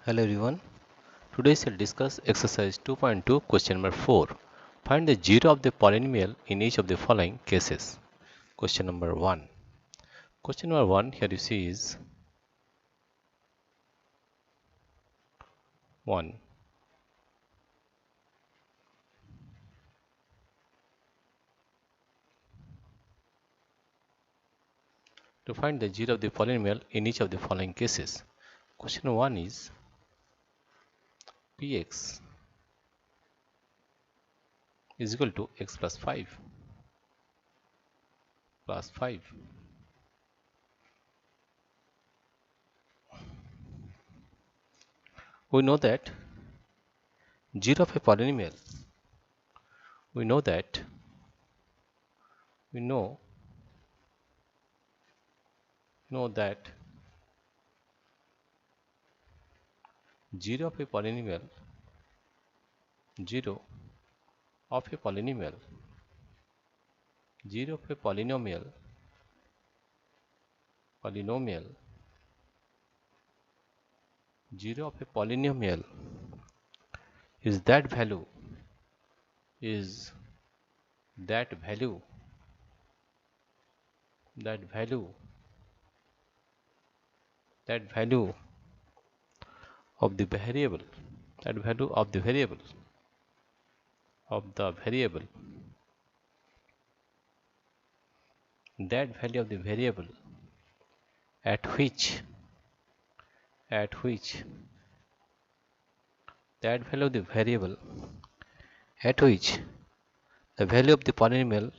Hello everyone. Today we'll discuss exercise 2.2 question number 4. Find the zero of the polynomial in each of the following cases. Question number 1. Question number 1 here you see is 1. To find the zero of the polynomial in each of the following cases. Question number 1 is px is equal to x plus 5 plus 5. We know that zero of a polynomial. We know that zero of a polynomial zero of a polynomial zero of a polynomial zero of a polynomial is that value is that value of the variable that value of the variable that value of the variable at which that value of the variable at which the value of the polynomial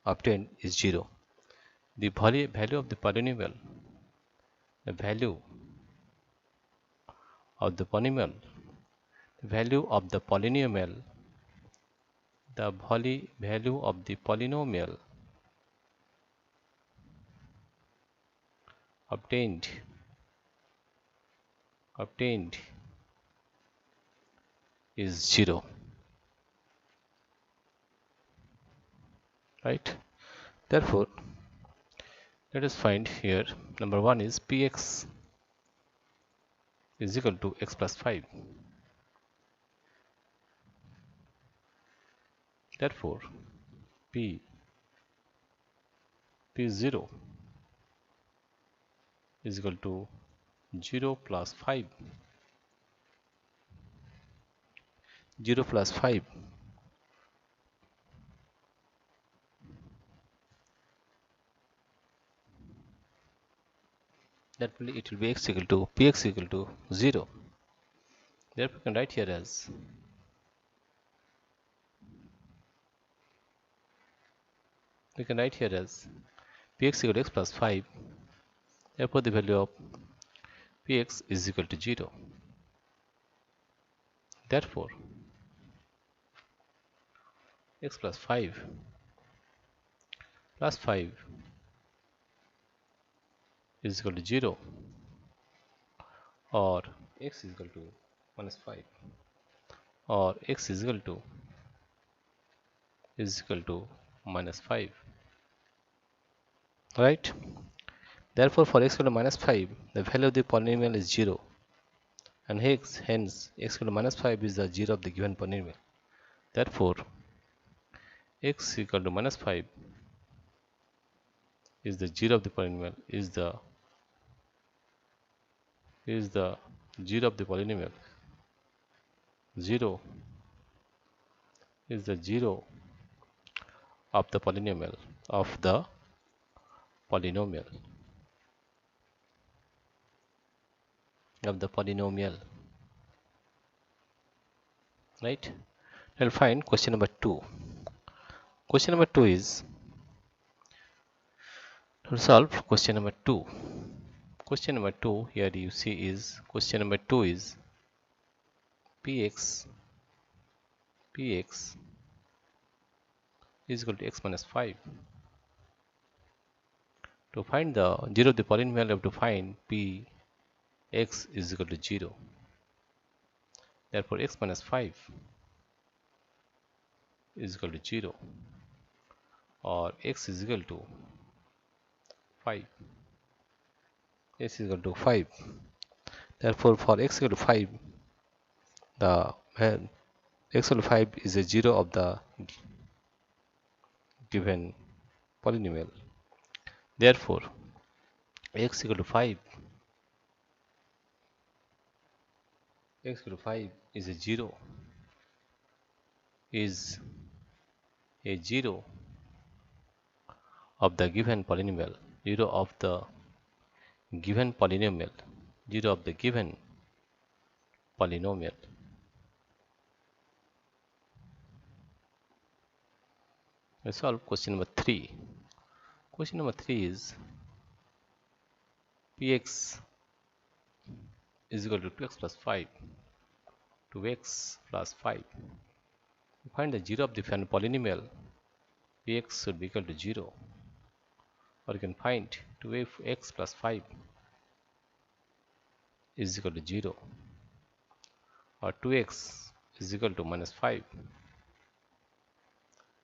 obtained is 0. The value of the polynomial the value of the polynomial value of the polynomial obtained is 0, right? Therefore let us find here number 1 is px is equal to x plus 5. Therefore p0 is equal to 0 plus 5. That will it will be x equal to px equal to 0. Therefore we can write here as px equal to x plus 5. Therefore the value of px is equal to 0. Therefore x plus 5 plus 5 is equal to 0, or x is equal to minus 5, or x is equal to minus 5, right? Therefore for x equal to minus 5 the value of the polynomial is 0, and hence x equal to minus 5 is the 0 of the given polynomial. Therefore x equal to minus 5 is the 0 of the polynomial is the 0 of the polynomial. 0 is the 0 of the polynomial right? I'll find question number 2. Question number 2 is to solve question number 2. Question number 2 here you see is question number 2 is px is equal to x minus 5. To find the 0 of the polynomial, you have to find px is equal to 0. Therefore x minus 5 is equal to 0, or x is equal to 5. Therefore, for x equal to 5, the x equal to 5 is a 0 of the given polynomial. Therefore, x equal to 5 is a 0 of the given polynomial, 0 of the given polynomial, 0 of the given polynomial. Let's solve question number 3. Question number 3 is px is equal to 2x plus 5. 2x plus 5. Find the 0 of the polynomial. Px should be equal to 0. Or you can find 2x plus 5 is equal to 0. Or 2x is equal to minus 5.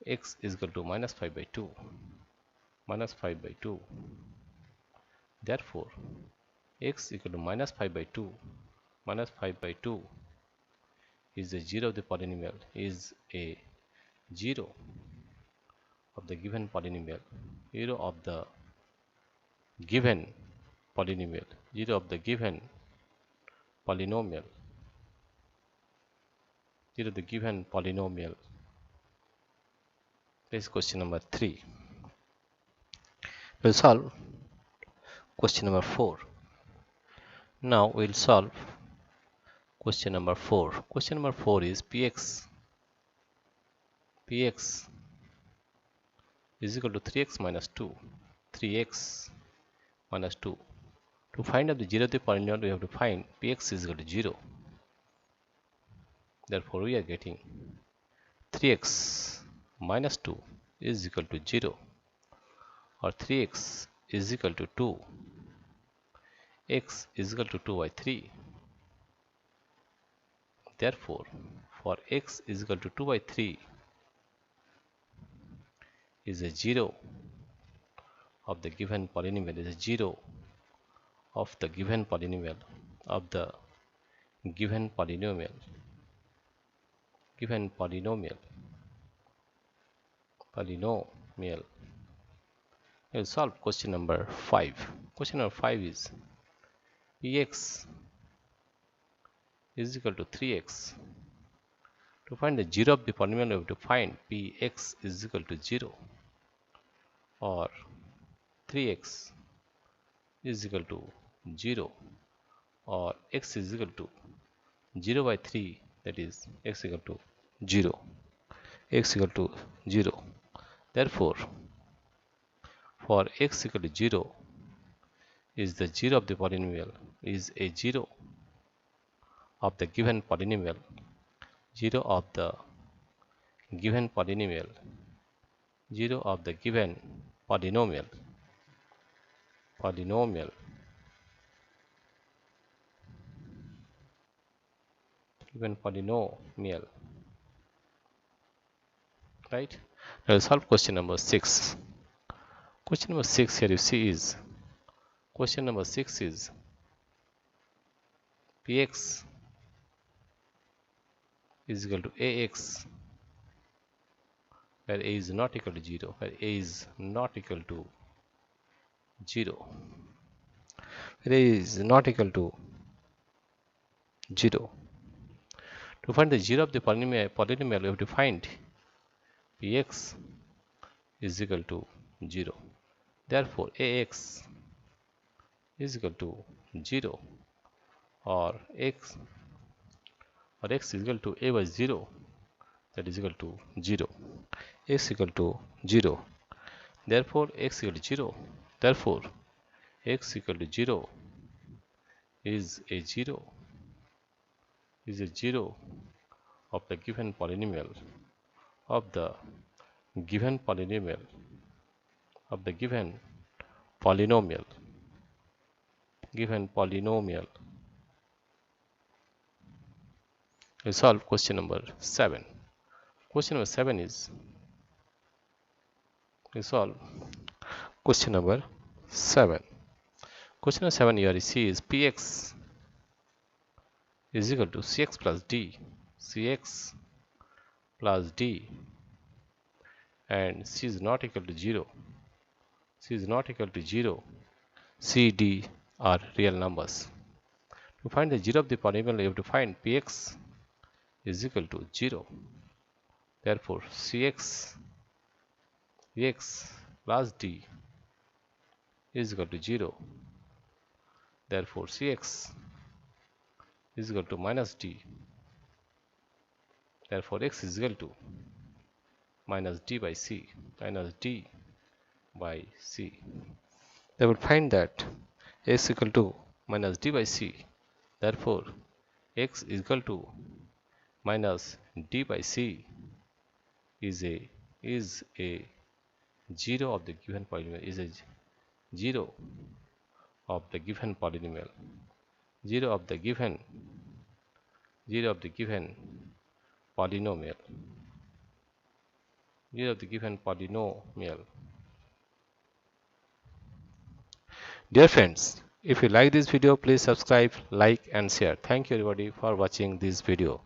X is equal to minus 5 by 2. Minus 5 by 2. Therefore, x equal to minus 5 by 2. Minus 5 by 2 is a 0 of the polynomial, is a 0 of the given polynomial, 0 of the given polynomial, 0 of the given polynomial, 0 of the given polynomial. This is question number 3. We'll solve question number 4. Now we'll solve question number 4. Question number 4 is px is equal to 3x minus 2. 3x minus 2. To find out the 0 of the polynomial, we have to find px is equal to 0. Therefore, we are getting 3x minus 2 is equal to 0, or 3x is equal to 2. X is equal to 2 by 3. Therefore, for x is equal to 2 by 3 is a 0 of the given polynomial, is a 0 of the given polynomial, of the given polynomial, We'll solve question number 5. Question number 5 is px is equal to 3x. To find the 0 of the polynomial, we have to find px is equal to 0, or 3x is equal to 0, or x is equal to 0 by 3, that is x equal to 0. X equal to 0. Therefore, for x equal to 0 is the 0 of the polynomial, is a 0 of the given polynomial, 0 of the given polynomial, 0 of the given polynomial, given polynomial, right? Now we'll solve question number 6. Question number 6 here you see is, question number 6 is px is equal to ax, where a is not equal to 0, where a is not equal to 0, where a is not equal to 0. To find the 0 of the polynomial, we have to find px is equal to 0. Therefore, ax is equal to 0, or x is equal to a by 0, that is equal to 0. X equal to 0. Therefore, x equal to 0. Therefore, x equal to 0 is a 0 of the given polynomial, of the given polynomial, of the given polynomial, We solve question number 7. Question number 7 is, we solve question number 7. Question number 7 here you see is px is equal to Cx plus D. Cx plus D, and C is not equal to 0. C is not equal to 0. C, D are real numbers. To find the 0 of the polynomial, you have to find Px is equal to 0. Therefore, Cx plus D is equal to 0. Therefore, Cx is equal to minus D. Therefore, x is equal to minus D by C. Minus D by C. They will find that x equal to minus D by C. Therefore, x is equal to minus D by C is a 0 of the given polynomial, is a 0 of the given polynomial, 0 of the given polynomial, 0 of the given polynomial. Dear friends, if you like this video, please subscribe, like and share. Thank you everybody for watching this video.